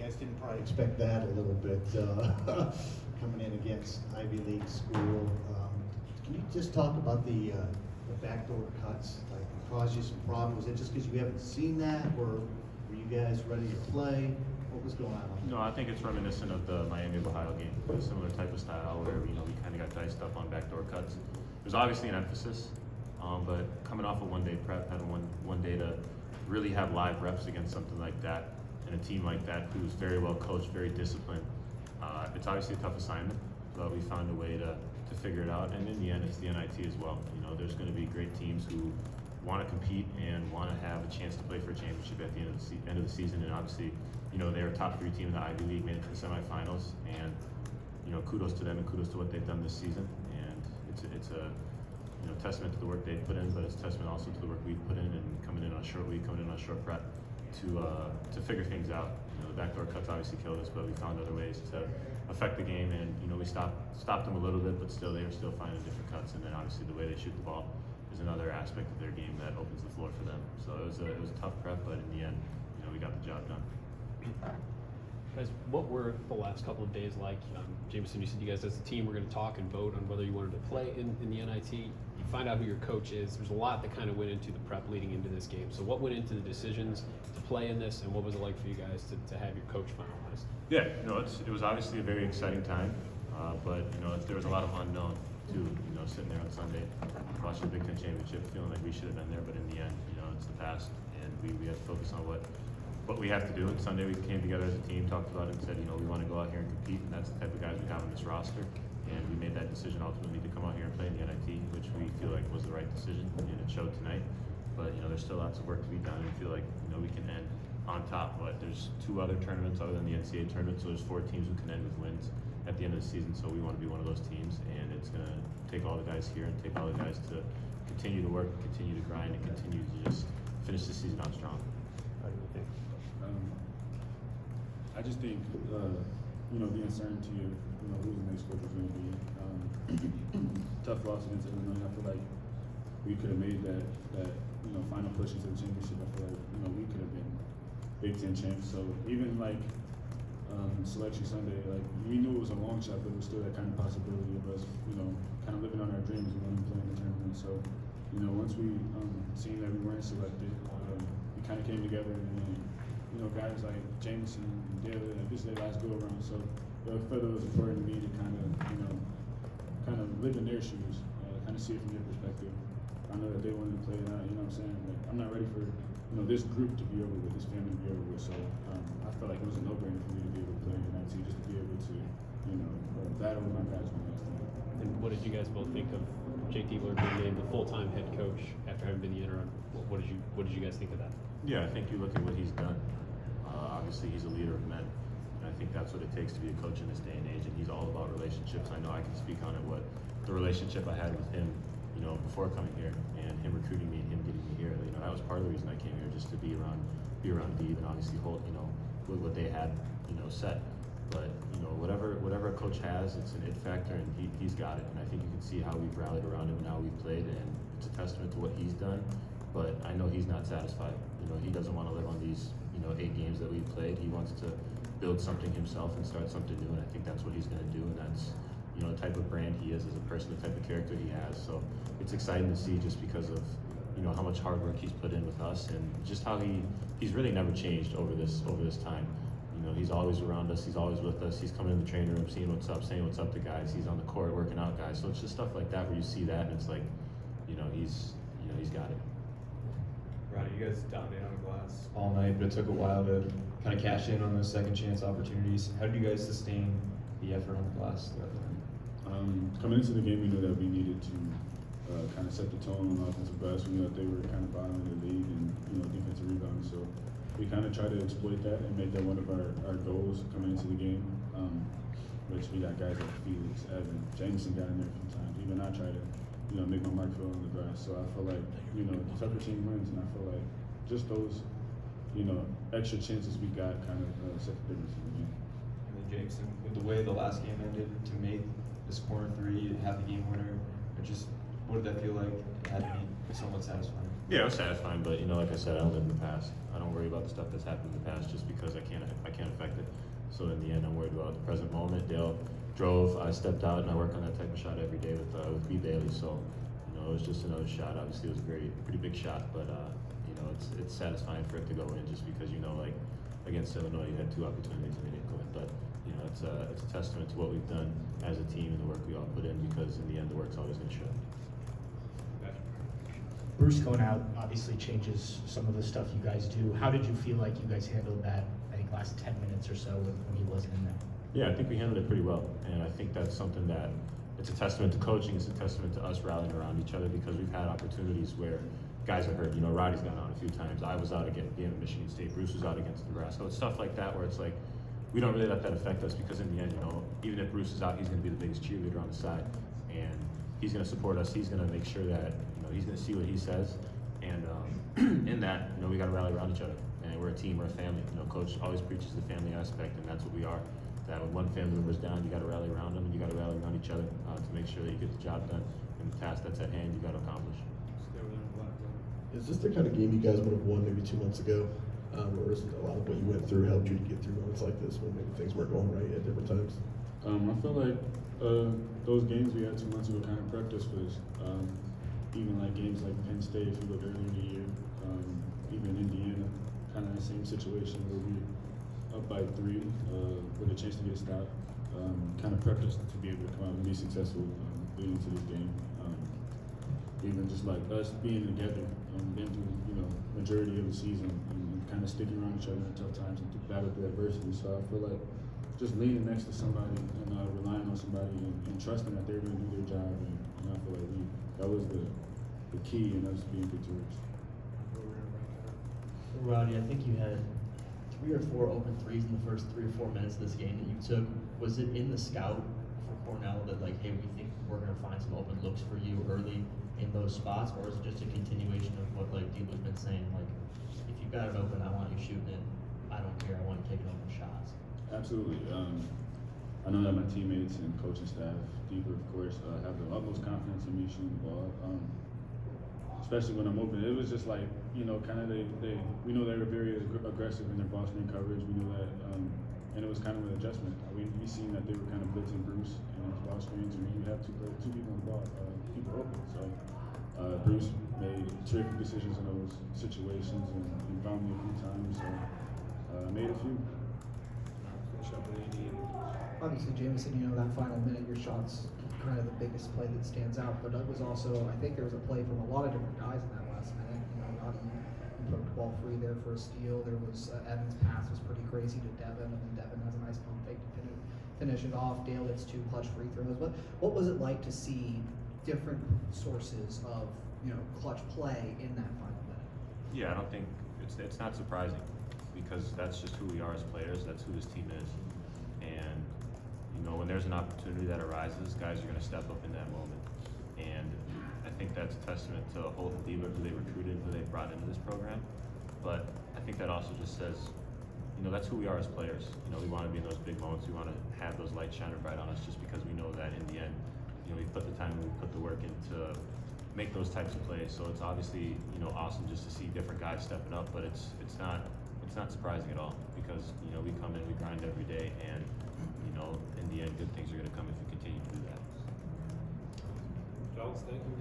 guys didn't probably expect that a little bit coming in against Ivy League school. Can you just talk about the backdoor cuts? Like, it caused you some problems? Was it just because you haven't seen that, or were you guys ready to play? What was going on? No, I think it's reminiscent of the Miami of Ohio game. A similar type of style where we kind of got diced up on backdoor cuts. There's obviously an emphasis, but coming off a one-day prep, having one day to really have live reps against something like that and a team like that who's very well coached, very disciplined, it's obviously a tough assignment. But we found a way to figure it out, and in the end, it's the NIT as well. There's going to be great teams who want to compete and want to have a chance to play for a championship at the end of the season, and obviously, they're a top 3 team in the Ivy League, made it to the semifinals, and kudos to them and kudos to what they've done this season. And it's a testament to the work they've put in, but it's a testament also to the work we've put in and coming in on a short week, coming in on a short prep to figure things out. The backdoor cuts obviously killed us, but we found other ways to affect the game, and we stopped them a little bit, but still they were still finding different cuts. And then obviously the way they shoot the ball is another aspect of their game that opens the floor for them. So it was a tough prep, but in the end, we got the job done. Guys, what were the last couple of days like? Jamison, you said you guys as a team were going to talk and vote on whether you wanted to play in the NIT. You find out who your coach is. There's a lot that kind of went into the prep leading into this game. So what went into the decisions to play in this, and what was it like for you guys to have your coach finalized? Yeah, it was obviously a very exciting time, but there was a lot of unknown too. Sitting there on Sunday, watching the Big Ten championship, feeling like we should have been there, but in the end, it's the past, and we have to focus on what we have to do. And Sunday we came together as a team, talked about it, and said, we want to go out here and compete, and that's the type of guys we got on this roster. And we made that decision ultimately to come out here and play in the NIT, which we feel like was the right decision, and it showed tonight. But there's still lots of work to be done, and we feel like we can end on top. But there's 2 other tournaments other than the NCAA tournament, so there's 4 teams who can end with wins at the end of the season. So we want to be one of those teams, and it's going to take all the guys here and take all the guys to continue to work, continue to grind, and continue to just finish the season out strong. How do you think? I just think the uncertainty of who the next coach is going to be. Tough loss against Illinois. I feel like we could have made that final push into the championship. I feel like we could have been Big Ten champs. So even Selection Sunday, we knew it was a long shot, but there was still that kind of possibility of us kind of living on our dreams and wanting to play in the tournament. So once we seen that we weren't selected, we kind of came together, and guys like Jamison and Dale, this is their last go around. So I felt it was important to me to kind of live in their shoes, kind of see it from their perspective. I know that they wanted to play, and I'm saying, like, I'm not ready for this group to be over with, this family to be over with. So I felt like it was a no-brainer for me to be able to play in NIT, just to be able to battle with my guys one last time. And what did you guys both think of Jake Diebler being named the full-time head coach after having been the interim? What did you guys think of that? Yeah, I think you look at what he's done. Obviously, he's a leader of men. And I think that's what it takes to be a coach in this day and age. And he's all about relationships. I know I can speak on it, what the relationship I had with him, before coming here, and him recruiting me and him getting me here. That was part of the reason I came here, just to be around Deeb and obviously hold, with what they had, set. But whatever a coach has, it's an it factor, and he's got it. And I think you can see how we've rallied around him and how we've played, and it's a testament to what he's done. But I know he's not satisfied. He doesn't want to live on these 8 games that we've played. He wants to build something himself and start something new, and I think that's what he's going to do. And that's the type of brand he is as a person, the type of character he has. So it's exciting to see, just because of how much hard work he's put in with us, and just how he's really never changed over this time. He's always around us. He's always with us. He's coming in the training room, seeing what's up, saying what's up to guys. He's on the court working out guys. So it's just stuff like that where you see that, and it's like, he's got it. Roddy, you guys dominated on the glass all night, but it took a while to kind of cash in on those second chance opportunities. How did you guys sustain the effort on the glass throughout the night? Coming into the game, we knew that we needed to kind of set the tone on offensive glass. We knew that they were kind of bottom in the league and defensive rebounding. So we kind of tried to exploit that and make that one of our goals coming into the game. Which we got guys like Felix, Evan, Jamison got in there a few times. Even I tried to make my mark feel on the grass. So I feel like the tougher team wins, and I feel like just those extra chances we got kind of set the difference in the game. And then Jamison, with the way the last game ended, to make this corner 3 and have the game winner, what did that feel like? It had to be somewhat satisfying. Yeah, it was satisfying, but you know, like I said, I don't live in the past. I don't worry about the stuff that's happened in the past just because I can't affect it. So in the end, I'm worried about the present moment. Dale drove, I stepped out, and I work on that type of shot every day with B. Bailey. So you know, it was just another shot. Obviously, it was a pretty big shot, but you know, it's satisfying for it to go in just because you know, like against Illinois, you had 2 opportunities and they didn't go in. But you know, it's a testament to what we've done as a team and the work we all put in because in the end, the work's always going to show. Bruce going out obviously changes some of the stuff you guys do. How did you feel like you guys handled that, I think, last 10 minutes or so when he wasn't in there? Yeah, I think we handled it pretty well, and I think that's something that it's a testament to coaching. It's a testament to us rallying around each other because we've had opportunities where guys are hurt. You know, Roddy's gone out a few times. I was out against being at Michigan State. Bruce was out against Nebraska. It's stuff like that where it's like we don't really let that affect us because in the end, you know, even if Bruce is out, he's going to be the biggest cheerleader on the side, and he's going to support us. He's going to make sure that he's going to see what he says, and in that, you know, we got to rally around each other. And we're a team, we're a family. You know, Coach always preaches the family aspect, and that's what we are. That when one family member's down, you got to rally around them, and you got to rally around each other to make sure that you get the job done. And the task that's at hand, you got to accomplish. Is this the kind of game you guys would have won maybe 2 months ago? Or is it a lot of what you went through helped you to get through moments like this when maybe things weren't going right at different times? I feel like those games we had 2 months ago kind of prepped us for this. Even like games like Penn State, if you look earlier in the year, even Indiana, kind of the same situation where we up by 3 with a chance to get a stop. Kind of prepped us to be able to come out and be successful leading to this game. Even just like us being together and been through, you know, majority of the season and kind of sticking around each other in tough times and battle through adversity. So I feel like just leaning next to somebody and relying on somebody and trusting that they're going to do their job. And I feel like that was the key in us being victorious. Roddy, I think you had 3 or 4 open threes in the first 3 or 4 minutes of this game that you took. Was it in the scout for Cornell that like, hey, we think we're going to find some open looks for you early in those spots, or is it just a continuation of what like Dealer's been saying? Like, if you've got it open, I want you shooting it. I don't care. I want you taking open shots. Absolutely. I know that my teammates and coaching staff, Deeper, of course, have the utmost confidence in me shooting the ball. Especially when I'm open. It was just like, you know, kind of we know they were very aggressive in their ball screen coverage. We knew that, and it was kind of an adjustment. We seen that they were kind of blitzing Bruce in his ball screens, and you have two people on the ball, people open. So Bruce made terrific decisions in those situations and found me a few times. So made a few. Obviously, Jamison, you know, that final minute, your shot's kind of the biggest play that stands out, but it was also, I think there was a play from a lot of different guys in that last minute. You know, Roddy poked the ball free there for a steal. There was Evan's pass was pretty crazy to Devin, and then Devin has a nice pump fake to finish it off. Dale hits 2 clutch free throws. But what was it like to see different sources of, you know, clutch play in that final minute? Yeah, I don't think it's not surprising because that's just who we are as players. That's who this team is, and you know, when there's an opportunity that arises, guys are going to step up in that moment. And I think that's a testament to Holt and Deaver, who they recruited, who they brought into this program. But I think that also just says, you know, that's who we are as players. You know, we want to be in those big moments. We want to have those lights shining bright on us just because we know that in the end, you know, we put the time and we put the work in to make those types of plays. So it's obviously, you know, awesome just to see different guys stepping up, but it's not surprising at all because, you know, we come in, we grind every day, and you know, in the end, good things are going to come if you continue to do that. Fellas, thank you.